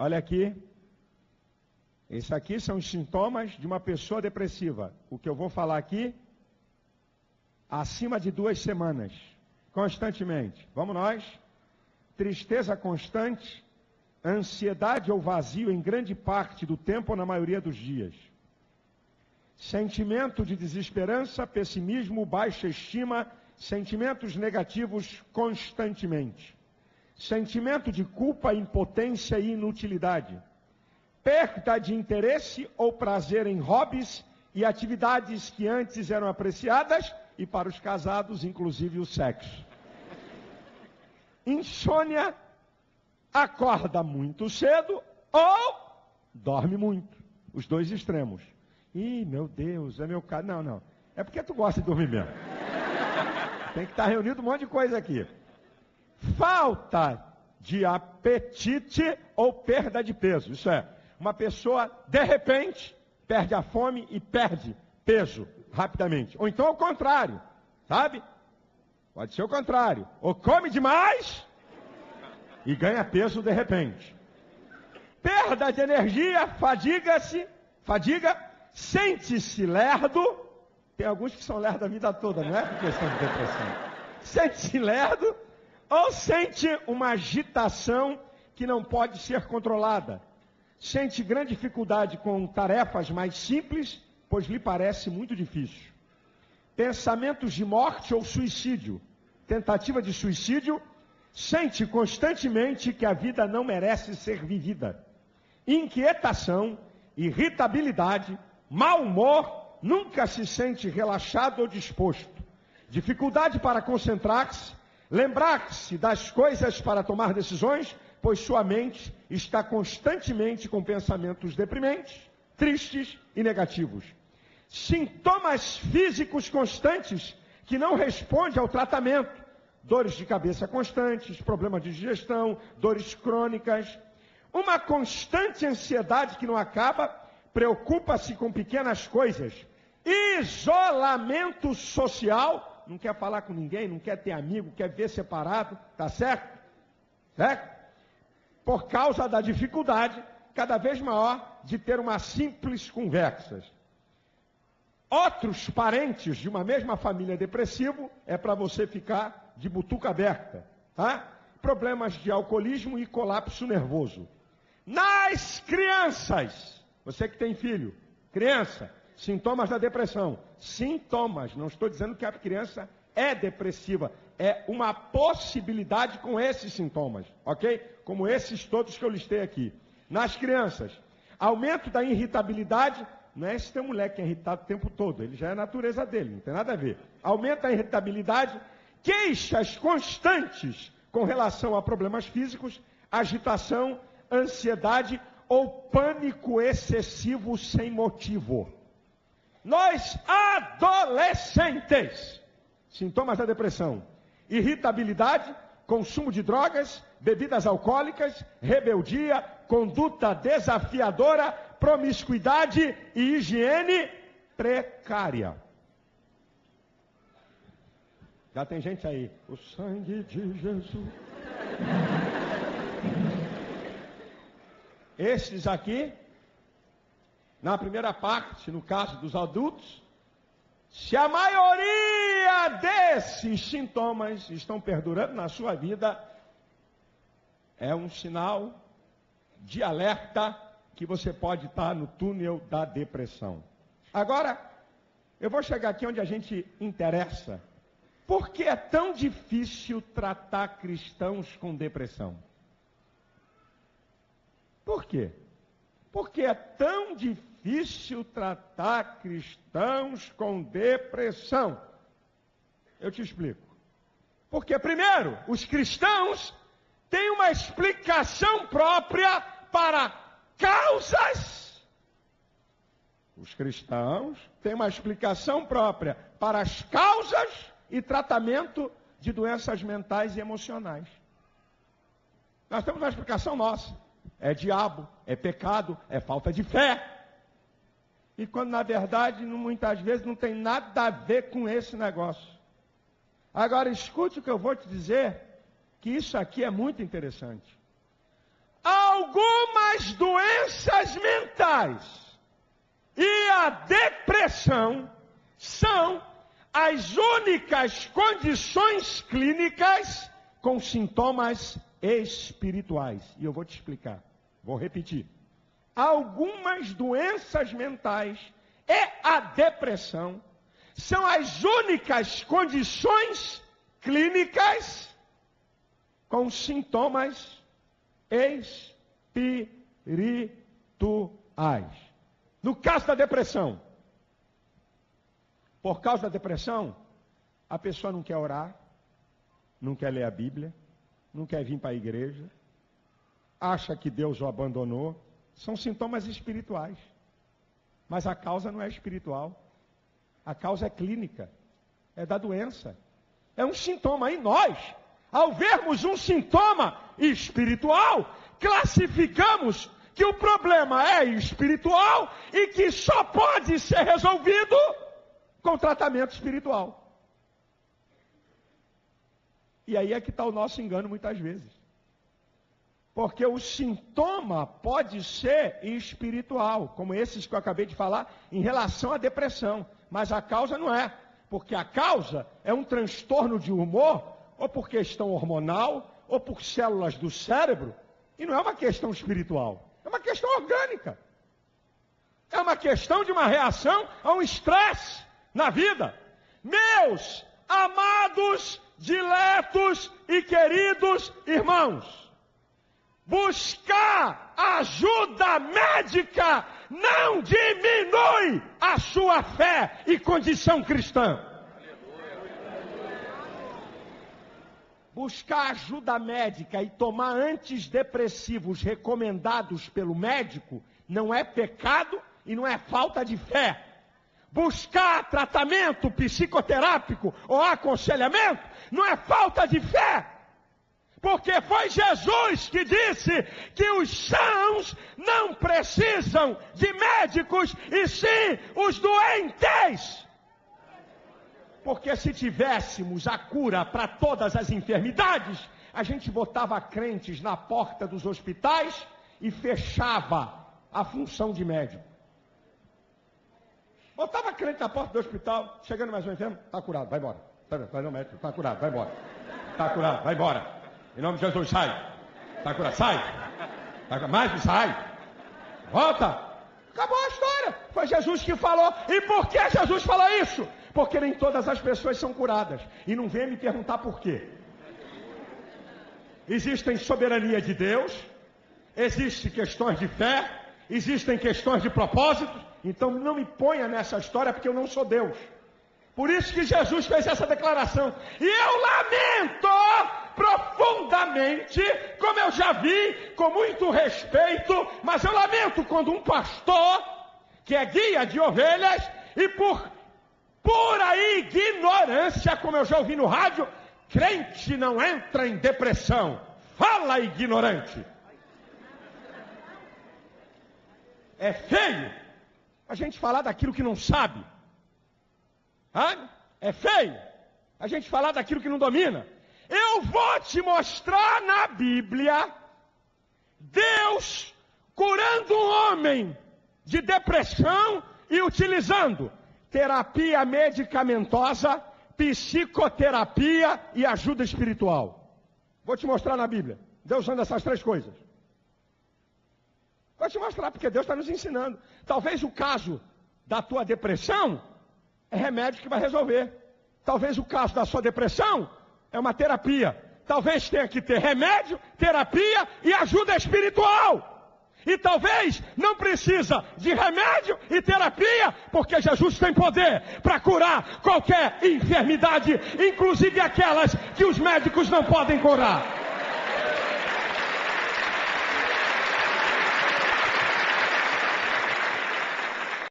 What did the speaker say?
Olha aqui. Esses aqui são os sintomas de uma pessoa depressiva. O que eu vou falar aqui, acima de 2 semanas, constantemente. Vamos nós. Tristeza constante, ansiedade ou vazio em grande parte do tempo ou na maioria dos dias. Sentimento de desesperança, pessimismo, baixa estima, sentimentos negativos constantemente. Sentimento de culpa, impotência e inutilidade. Perda de interesse ou prazer em hobbies e atividades que antes eram apreciadas, e para os casados, inclusive o sexo. Insônia, acorda muito cedo ou dorme muito. Os 2 extremos. Ih, meu Deus, é meu caso. Não. É porque tu gosta de dormir mesmo. Tem que estar reunido um monte de coisa aqui. Falta de apetite ou perda de peso. Isso é, uma pessoa, de repente, perde a fome e perde peso rapidamente. Ou então, ao contrário, sabe? Pode ser o contrário. Ou come demais e ganha peso de repente. Perda de energia, fadiga, sente-se lerdo. Tem alguns que são lerdos a vida toda, não é por questão de depressão. Sente-se lerdo ou sente uma agitação que não pode ser controlada. Sente grande dificuldade com tarefas mais simples, pois lhe parece muito difícil. Pensamentos de morte ou suicídio. Tentativa de suicídio. Sente constantemente que a vida não merece ser vivida. Inquietação, irritabilidade, mau humor, nunca se sente relaxado ou disposto. Dificuldade para concentrar-se, lembrar-se das coisas para tomar decisões, pois sua mente está constantemente com pensamentos deprimentes, tristes e negativos. Sintomas físicos constantes que não respondem ao tratamento. Dores de cabeça constantes, problemas de digestão, dores crônicas. Uma constante ansiedade que não acaba, preocupa-se com pequenas coisas. Isolamento social, não quer falar com ninguém, não quer ter amigo, quer ver separado, tá certo? Certo? Por causa da dificuldade cada vez maior de ter uma simples conversa. Outros parentes de uma mesma família depressivo é para você ficar de butuca aberta, tá? Problemas de alcoolismo e colapso nervoso. Nas crianças, você que tem filho, criança, sintomas da depressão. Sintomas, não estou dizendo que a criança é depressiva, é uma possibilidade com esses sintomas, ok? Como esses todos que eu listei aqui. Nas crianças, aumento da irritabilidade. Não é esse teu moleque que é irritado o tempo todo, ele já é a natureza dele, não tem nada a ver. Aumenta a irritabilidade, queixas constantes com relação a problemas físicos, agitação, ansiedade ou pânico excessivo sem motivo. Nós, adolescentes, sintomas da depressão: irritabilidade, consumo de drogas, bebidas alcoólicas, rebeldia, conduta desafiadora, promiscuidade e higiene precária. Já tem gente aí. O sangue de Jesus. Estes aqui, na primeira parte, no caso dos adultos, se a maioria desses sintomas estão perdurando na sua vida, é um sinal de alerta que você pode estar no túnel da depressão. Agora, eu vou chegar aqui onde a gente interessa. Por que é tão difícil tratar cristãos com depressão? Por quê? Porque é tão difícil tratar cristãos com depressão. Eu te explico. Porque, primeiro, os cristãos têm uma explicação própria para causas. Os cristãos têm uma explicação própria para as causas e tratamento de doenças mentais e emocionais. Nós temos uma explicação nossa. É diabo, é pecado, é falta de fé. E quando na verdade, muitas vezes, não tem nada a ver com esse negócio. Agora escute o que eu vou te dizer, que isso aqui é muito interessante. Algumas espirituais e a depressão são as únicas condições clínicas com sintomas espirituais. E eu vou te explicar. Vou repetir. Algumas doenças mentais e a depressão são as únicas condições clínicas com sintomas espirituais. No caso da depressão, por causa da depressão, a pessoa não quer orar, não quer ler a Bíblia, não quer vir para a igreja, acha que Deus o abandonou. São sintomas espirituais. Mas a causa não é espiritual. A causa é clínica. É da doença. É um sintoma. E nós, ao vermos um sintoma espiritual, classificamos que o problema é espiritual e que só pode ser resolvido com tratamento espiritual. E aí é que está o nosso engano muitas vezes. Porque o sintoma pode ser espiritual, como esses que eu acabei de falar, em relação à depressão. Mas a causa não é. Porque a causa é um transtorno de humor, ou por questão hormonal, ou por células do cérebro, e não é uma questão espiritual. É uma questão orgânica. É uma questão de uma reação a um estresse na vida. Meus amados, diletos e queridos irmãos, buscar ajuda médica não diminui a sua fé e condição cristã. Buscar ajuda médica e tomar antidepressivos recomendados pelo médico não é pecado e não é falta de fé. Buscar tratamento psicoterápico ou aconselhamento não é falta de fé. Porque foi Jesus que disse que os sãos não precisam de médicos, e sim os doentes. Porque se tivéssemos a cura para todas as enfermidades, a gente botava crentes na porta dos hospitais e fechava a função de médico. Botava crente na porta do hospital, chegando mais um enfermo, está curado, vai embora. Vai no médico, está curado, vai embora. Está curado, vai embora. Em nome de Jesus, sai. Está curado, sai. Mais, sai. Volta. Acabou a história. Foi Jesus que falou. E por que Jesus falou isso? Porque nem todas as pessoas são curadas. E não venha me perguntar por quê. Existem soberania de Deus. Existem questões de fé. Existem questões de propósitos. Então não me ponha nessa história, porque eu não sou Deus. Por isso que Jesus fez essa declaração. E eu lamento profundamente, como eu já vi, com muito respeito, mas eu lamento quando um pastor, que é guia de ovelhas, e por pura ignorância, como eu já ouvi no rádio, crente não entra em depressão. Fala, ignorante. É feio a gente falar daquilo que não sabe. É feio a gente falar daquilo que não domina. Eu vou te mostrar na Bíblia Deus curando um homem de depressão e utilizando terapia medicamentosa, psicoterapia e ajuda espiritual. Vou te mostrar na Bíblia Deus usando essas três coisas. Vou te mostrar, porque Deus está nos ensinando. Talvez o caso da tua depressão é remédio que vai resolver. Talvez o caso da sua depressão é uma terapia. Talvez tenha que ter remédio, terapia e ajuda espiritual. E talvez não precisa de remédio e terapia, porque Jesus tem poder para curar qualquer enfermidade, inclusive aquelas que os médicos não podem curar.